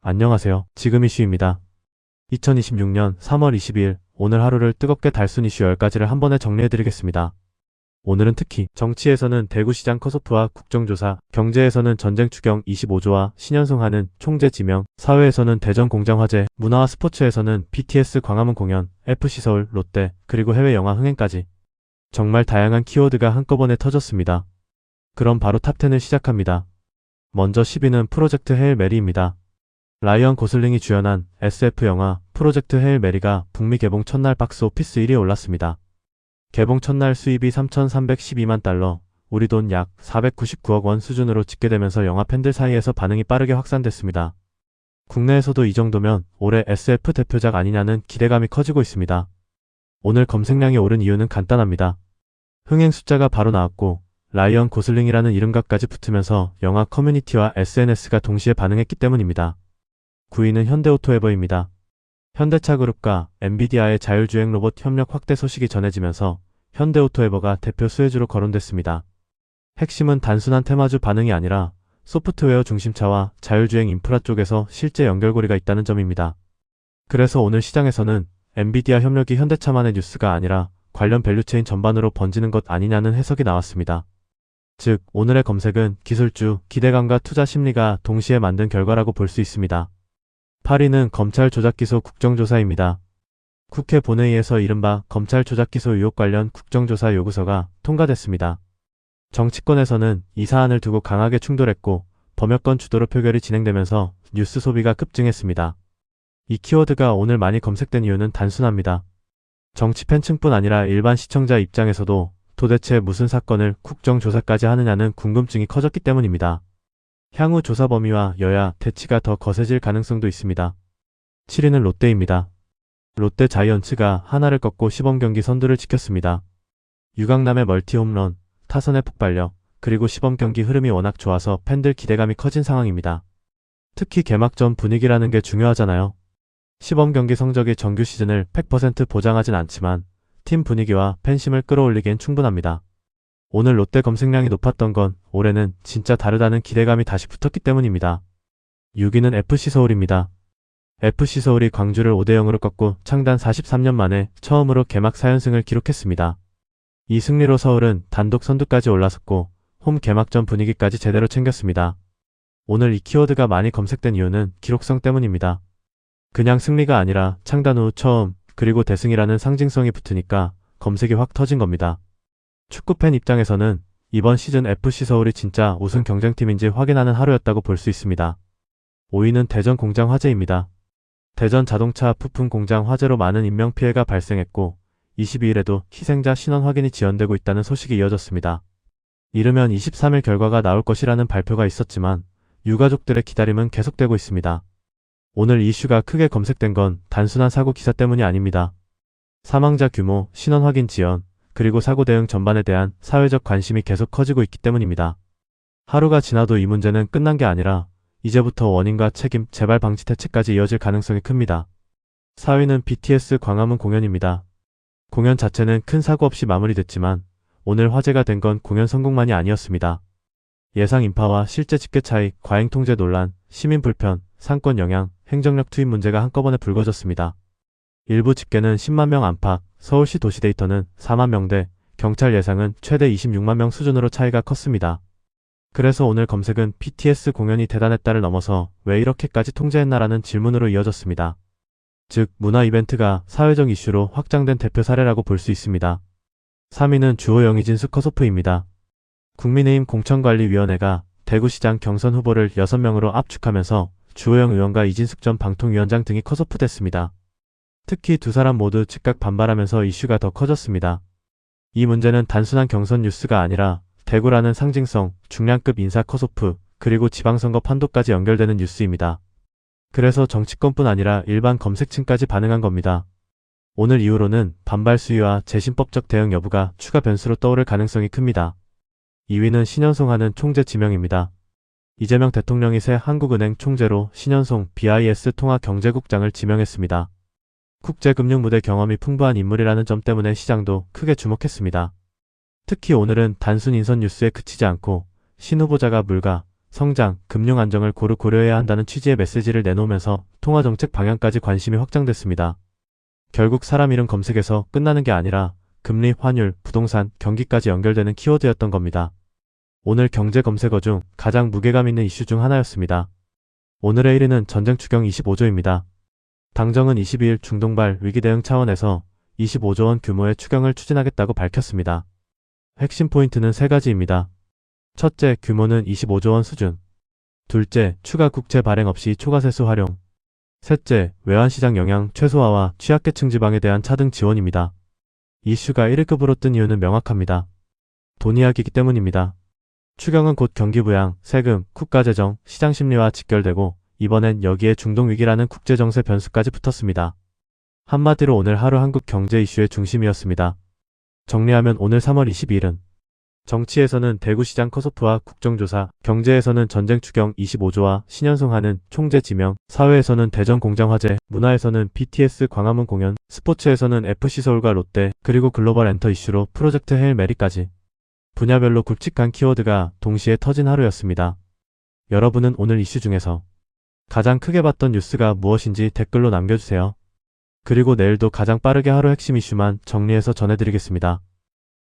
안녕하세요. 지금 이슈입니다. 2026년 3월 22일 오늘 하루를 뜨겁게 달순 이슈 10가지를 한 번에 정리해드리겠습니다. 오늘은 특히 정치에서는 대구시장 컷오프와 국정조사, 경제에서는 전쟁 추경 25조와 신현송하는 총재 지명, 사회에서는 대전 공장 화재, 문화와 스포츠에서는 BTS 광화문 공연, FC서울, 롯데, 그리고 해외 영화 흥행까지 정말 다양한 키워드가 한꺼번에 터졌습니다. 그럼 바로 탑10을 시작합니다. 먼저 10위는 프로젝트 헤일 메리입니다. 라이언 고슬링이 주연한 SF 영화 프로젝트 헤일 메리가 북미 개봉 첫날 박스오피스 1위에 올랐습니다. 개봉 첫날 수입이 3,312만 달러, 우리 돈 약 499억 원 수준으로 집계되면서 영화 팬들 사이에서 반응이 빠르게 확산됐습니다. 국내에서도 이 정도면 올해 SF 대표작 아니냐는 기대감이 커지고 있습니다. 오늘 검색량이 오른 이유는 간단합니다. 흥행 숫자가 바로 나왔고 라이언 고슬링이라는 이름값까지 붙으면서 영화 커뮤니티와 SNS가 동시에 반응했기 때문입니다. 9위는 현대오토에버입니다. 현대차 그룹과 엔비디아의 자율주행 로봇 협력 확대 소식이 전해지면서 현대오토에버가 대표 수혜주로 거론됐습니다. 핵심은 단순한 테마주 반응이 아니라 소프트웨어 중심차와 자율주행 인프라 쪽에서 실제 연결고리가 있다는 점입니다. 그래서 오늘 시장에서는 엔비디아 협력이 현대차만의 뉴스가 아니라 관련 밸류체인 전반으로 번지는 것 아니냐는 해석이 나왔습니다. 즉, 오늘의 검색은 기술주, 기대감과 투자 심리가 동시에 만든 결과라고 볼 수 있습니다. 8위는 검찰 조작기소 국정조사입니다. 국회 본회의에서 이른바 검찰 조작기소 의혹 관련 국정조사 요구서가 통과됐습니다. 정치권에서는 이 사안을 두고 강하게 충돌했고 범여권 주도로 표결이 진행되면서 뉴스 소비가 급증했습니다. 이 키워드가 오늘 많이 검색된 이유는 단순합니다. 정치 팬층뿐 아니라 일반 시청자 입장에서도 도대체 무슨 사건을 국정조사까지 하느냐는 궁금증이 커졌기 때문입니다. 향후 조사 범위와 여야 대치가 더 거세질 가능성도 있습니다. 7위는 롯데입니다. 롯데 자이언츠가 하나를 꺾고 시범경기 선두를 지켰습니다. 유강남의 멀티 홈런, 타선의 폭발력, 그리고 시범경기 흐름이 워낙 좋아서 팬들 기대감이 커진 상황입니다. 특히 개막전 분위기라는 게 중요하잖아요. 시범경기 성적이 정규 시즌을 100% 보장하진 않지만 팀 분위기와 팬심을 끌어올리기엔 충분합니다. 오늘 롯데 검색량이 높았던 건 올해는 진짜 다르다는 기대감이 다시 붙었기 때문입니다. 6위는 FC서울입니다. FC서울이 광주를 5대0으로 꺾고 창단 43년 만에 처음으로 개막 4연승을 기록했습니다. 이 승리로 서울은 단독 선두까지 올라섰고 홈 개막전 분위기까지 제대로 챙겼습니다. 오늘 이 키워드가 많이 검색된 이유는 기록성 때문입니다. 그냥 승리가 아니라 창단 후 처음 그리고 대승이라는 상징성이 붙으니까 검색이 확 터진 겁니다. 축구팬 입장에서는 이번 시즌 FC서울이 진짜 우승 경쟁팀인지 확인하는 하루였다고 볼 수 있습니다. 5위는 대전 공장 화재입니다. 대전 자동차 부품 공장 화재로 많은 인명피해가 발생했고 22일에도 희생자 신원 확인이 지연되고 있다는 소식이 이어졌습니다. 이르면 23일 결과가 나올 것이라는 발표가 있었지만 유가족들의 기다림은 계속되고 있습니다. 오늘 이슈가 크게 검색된 건 단순한 사고 기사 때문이 아닙니다. 사망자 규모, 신원 확인 지연, 그리고 사고 대응 전반에 대한 사회적 관심이 계속 커지고 있기 때문입니다. 하루가 지나도 이 문제는 끝난 게 아니라 이제부터 원인과 책임, 재발 방지 대책까지 이어질 가능성이 큽니다. 4위는 BTS 광화문 공연입니다. 공연 자체는 큰 사고 없이 마무리됐지만 오늘 화제가 된 건 공연 성공만이 아니었습니다. 예상 인파와 실제 집계 차이, 과잉 통제 논란, 시민 불편, 상권 영향, 행정력 투입 문제가 한꺼번에 불거졌습니다. 일부 집계는 10만 명 안팎, 서울시 도시 데이터는 4만 명대, 경찰 예상은 최대 26만 명 수준으로 차이가 컸습니다. 그래서 오늘 검색은 BTS 공연이 대단했다를 넘어서 왜 이렇게까지 통제했나라는 질문으로 이어졌습니다. 즉, 문화 이벤트가 사회적 이슈로 확장된 대표 사례라고 볼 수 있습니다. 3위는 주호영 이진숙 컷오프입니다. 국민의힘 공천관리위원회가 대구시장 경선 후보를 6명으로 압축하면서 주호영 의원과 이진숙 전 방통위원장 등이 컷오프됐습니다. 특히 두 사람 모두 즉각 반발하면서 이슈가 더 커졌습니다. 이 문제는 단순한 경선 뉴스가 아니라 대구라는 상징성, 중량급 인사 컷오프, 그리고 지방선거 판도까지 연결되는 뉴스입니다. 그래서 정치권뿐 아니라 일반 검색층까지 반응한 겁니다. 오늘 이후로는 반발 수위와 재심법적 대응 여부가 추가 변수로 떠오를 가능성이 큽니다. 2위는 신현송하는 총재 지명입니다. 이재명 대통령이 새 한국은행 총재로 신현송 BIS 통화경제국장을 지명했습니다. 국제금융 무대 경험이 풍부한 인물이라는 점 때문에 시장도 크게 주목했습니다. 특히 오늘은 단순 인선 뉴스에 그치지 않고 신 후보자가 물가, 성장, 금융 안정을 고루 고려해야 한다는 취지의 메시지를 내놓으면서 통화정책 방향까지 관심이 확장됐습니다. 결국 사람 이름 검색에서 끝나는 게 아니라 금리, 환율, 부동산, 경기까지 연결되는 키워드였던 겁니다. 오늘 경제 검색어 중 가장 무게감 있는 이슈 중 하나였습니다. 오늘의 1위는 전쟁 추경 25조입니다. 당정은 22일 중동발 위기 대응 차원에서 25조 원 규모의 추경을 추진하겠다고 밝혔습니다. 핵심 포인트는 세 가지입니다. 첫째, 규모는 25조 원 수준. 둘째, 추가 국채 발행 없이 초과세수 활용. 셋째, 외환시장 영향 최소화와 취약계층 지방에 대한 차등 지원입니다. 이슈가 1위급으로 뜬 이유는 명확합니다. 돈 이야기이기 때문입니다. 추경은 곧 경기 부양, 세금, 국가재정, 시장 심리와 직결되고 이번엔 여기에 중동위기라는 국제정세 변수까지 붙었습니다. 한마디로 오늘 하루 한국 경제 이슈의 중심이었습니다. 정리하면 오늘 3월 22일은 정치에서는 대구시장 컷오프와 국정조사, 경제에서는 전쟁 추경 25조와 신현승하는 총재 지명, 사회에서는 대전 공장 화재, 문화에서는 BTS 광화문 공연, 스포츠에서는 FC서울과 롯데, 그리고 글로벌 엔터 이슈로 프로젝트 헤일 메리까지 분야별로 굵직한 키워드가 동시에 터진 하루였습니다. 여러분은 오늘 이슈 중에서 가장 크게 봤던 뉴스가 무엇인지 댓글로 남겨주세요. 그리고 내일도 가장 빠르게 하루 핵심 이슈만 정리해서 전해드리겠습니다.